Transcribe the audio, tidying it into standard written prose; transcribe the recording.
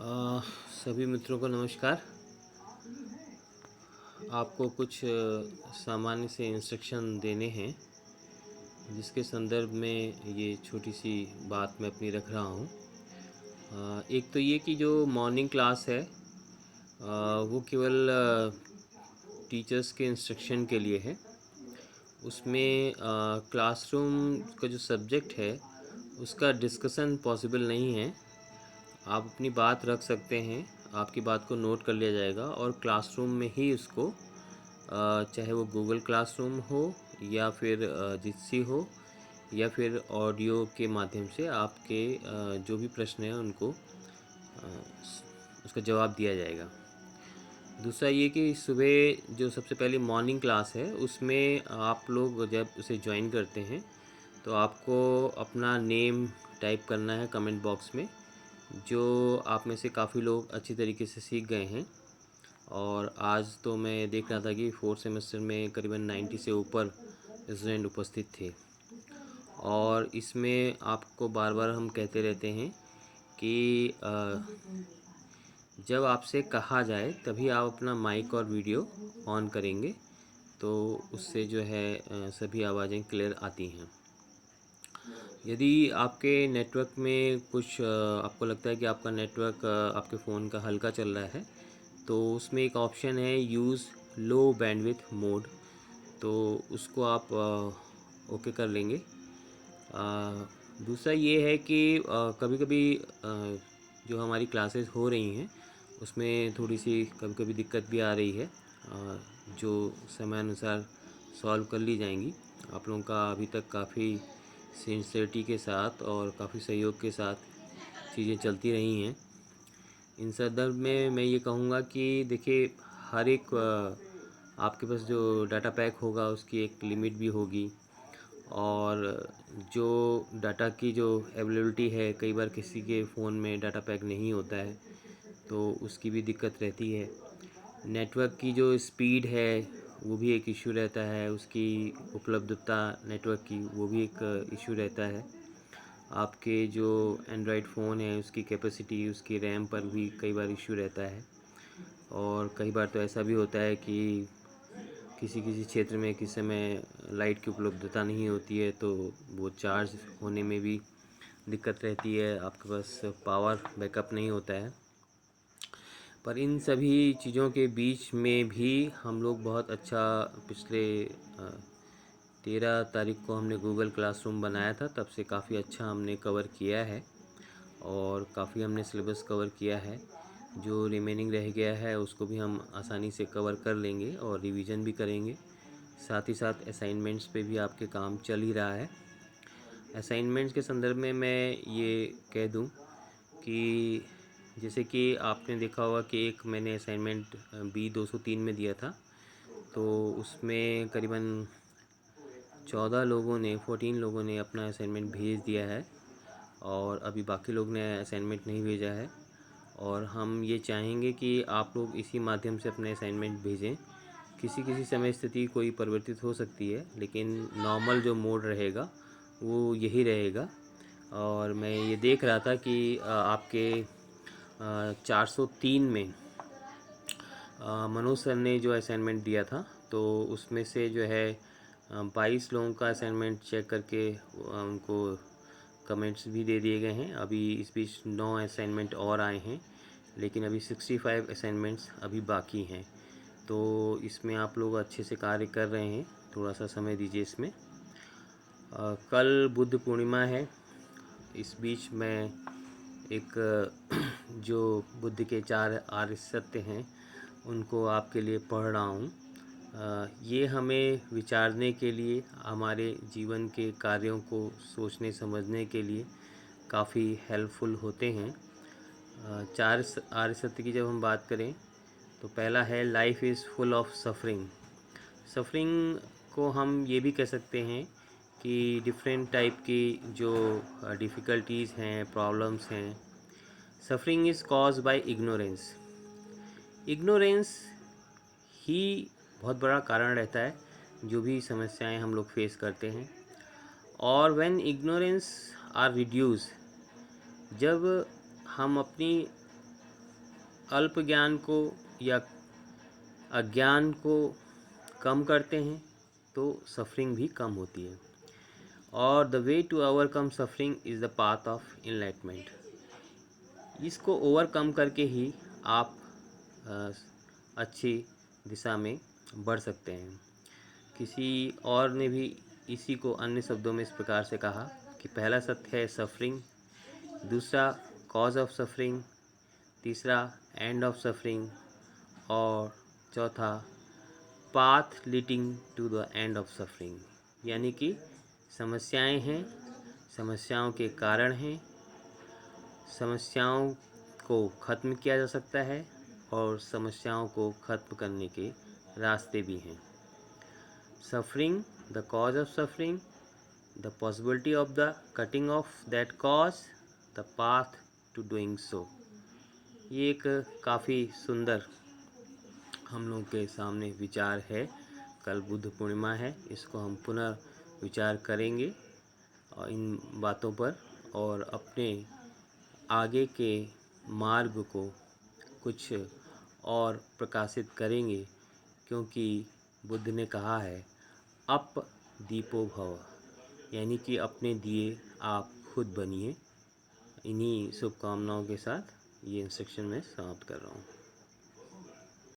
सभी मित्रों को नमस्कार। आपको कुछ सामान्य से इंस्ट्रक्शन देने हैं जिसके संदर्भ में ये छोटी सी बात मैं अपनी रख रहा हूँ। एक तो ये कि जो मॉर्निंग क्लास है वो केवल टीचर्स के इंस्ट्रक्शन के लिए है। उसमें क्लासरूम का जो सब्जेक्ट है उसका डिस्कशन पॉसिबल नहीं है। आप अपनी बात रख सकते हैं, आपकी बात को नोट कर लिया जाएगा और क्लासरूम में ही उसको चाहे वो गूगल क्लासरूम हो या फिर जिप्सी हो या फिर ऑडियो के माध्यम से आपके जो भी प्रश्न हैं उनको उसका जवाब दिया जाएगा। दूसरा ये कि सुबह जो सबसे पहले मॉर्निंग क्लास है उसमें आप लोग जब उसे ज्वाइन करते हैं तो आपको अपना नेम टाइप करना है कमेंट बॉक्स में। जो आप में से काफ़ी लोग अच्छी तरीके से सीख गए हैं और आज तो मैं देख रहा था कि 4th सेमेस्टर में करीबन 90 से ऊपर स्टूडेंट उपस्थित थे। और इसमें आपको बार बार हम कहते रहते हैं कि जब आपसे कहा जाए तभी आप अपना माइक और वीडियो ऑन करेंगे तो उससे जो है सभी आवाज़ें क्लियर आती हैं। यदि आपके नेटवर्क में कुछ आपको लगता है कि आपका नेटवर्क आपके फ़ोन का हल्का चल रहा है तो उसमें एक ऑप्शन है यूज़ लो बैंडविड्थ मोड, तो उसको आप ओके कर लेंगे। दूसरा ये है कि कभी कभी जो हमारी क्लासेस हो रही हैं उसमें थोड़ी सी कभी कभी दिक्कत भी आ रही है जो समय अनुसार सॉल्व कर ली जाएंगी। आप लोगों का अभी तक काफ़ी सिंसियरिटी के साथ और काफ़ी सहयोग के साथ चीज़ें चलती रही हैं। इन संदर्भ में मैं ये कहूँगा कि देखिए हर एक आपके पास जो डाटा पैक होगा उसकी एक लिमिट भी होगी और जो डाटा की जो अवेलेबिलिटी है कई बार किसी के फ़ोन में डाटा पैक नहीं होता है तो उसकी भी दिक्कत रहती है। नेटवर्क की जो स्पीड है वो भी एक इशू रहता है, उसकी उपलब्धता नेटवर्क की वो भी एक इशू रहता है। आपके जो एंड्रॉयड फ़ोन है उसकी कैपेसिटी उसकी रैम पर भी कई बार इशू रहता है और कई बार तो ऐसा भी होता है कि किसी किसी क्षेत्र में किस समय लाइट की उपलब्धता नहीं होती है तो वो चार्ज होने में भी दिक्कत रहती है, आपके पास पावर बैकअप नहीं होता है। पर इन सभी चीज़ों के बीच में भी हम लोग बहुत अच्छा पिछले 13 तारीख को हमने गूगल क्लासरूम बनाया था, तब से काफ़ी अच्छा हमने कवर किया है और काफ़ी हमने सिलेबस कवर किया है। जो रिमेनिंग रह गया है उसको भी हम आसानी से कवर कर लेंगे और रिवीजन भी करेंगे। साथ ही साथ असाइनमेंट्स पे भी आपके काम चल ही रहा है। असाइनमेंट्स के संदर्भ में मैं ये कह दूं कि जैसे कि आपने देखा होगा कि एक मैंने असाइनमेंट B203 में दिया था तो उसमें करीबन 14 लोगों ने अपना असाइनमेंट भेज दिया है और अभी बाकी लोग ने असाइनमेंट नहीं भेजा है और हम ये चाहेंगे कि आप लोग इसी माध्यम से अपने असाइनमेंट भेजें। किसी किसी समय स्थिति कोई परिवर्तित हो सकती है लेकिन नॉर्मल जो मोड रहेगा वो यही रहेगा। और मैं ये देख रहा था कि आपके 403 में मनोज सर ने जो असाइनमेंट दिया था तो उसमें से जो है 22 लोगों का असाइनमेंट चेक करके उनको कमेंट्स भी दे दिए गए हैं। अभी इस बीच 9 असाइनमेंट और आए हैं लेकिन अभी 65 असाइनमेंट्स अभी बाकी हैं। तो इसमें आप लोग अच्छे से कार्य कर रहे हैं, थोड़ा सा समय दीजिए इसमें। कल बुद्ध पूर्णिमा है। इस बीच मैं एक जो बुद्ध के 4 आर्य सत्य हैं उनको आपके लिए पढ़ रहा हूँ। ये हमें विचारने के लिए, हमारे जीवन के कार्यों को सोचने समझने के लिए काफ़ी हेल्पफुल होते हैं। 4 आर्य सत्य की जब हम बात करें तो पहला है life is full of suffering. Suffering को हम ये भी कह सकते हैं कि डिफरेंट टाइप की जो डिफ़िकल्टीज़ हैं, प्रॉब्लम्स हैं। Suffering is cause by ignorance. Ignorance ही बहुत बड़ा कारण रहता है जो भी समस्याएं हम लोग फेस करते हैं। और व्हेन इग्नोरेंस आर रिड्यूस, जब हम अपनी अल्प ज्ञान को या अज्ञान को कम करते हैं तो सफरिंग भी कम होती है। और the way to overcome suffering is the path of enlightenment. इसको ओवरकम करके ही आप अच्छी दिशा में बढ़ सकते हैं। किसी और ने भी इसी को अन्य शब्दों में इस प्रकार से कहा कि पहला सत्य है सफरिंग, दूसरा कॉज ऑफ सफरिंग, तीसरा एंड ऑफ सफरिंग और चौथा path leading to the end of suffering. यानी कि समस्याएं हैं, समस्याओं के कारण हैं, समस्याओं को ख़त्म किया जा सकता है और समस्याओं को ख़त्म करने के रास्ते भी हैं। Suffering, the cause of suffering, the possibility of the cutting of that cause, the path to doing so. ये एक काफ़ी सुंदर हम लोग के सामने विचार है। कल बुद्ध पूर्णिमा है, इसको हम पुनः विचार करेंगे और इन बातों पर और अपने आगे के मार्ग को कुछ और प्रकाशित करेंगे, क्योंकि बुद्ध ने कहा है अप दीपो भव, यानी कि अपने दिए आप खुद बनिए। इन्हीं शुभकामनाओं के साथ ये सेक्शन में समाप्त कर रहा हूँ।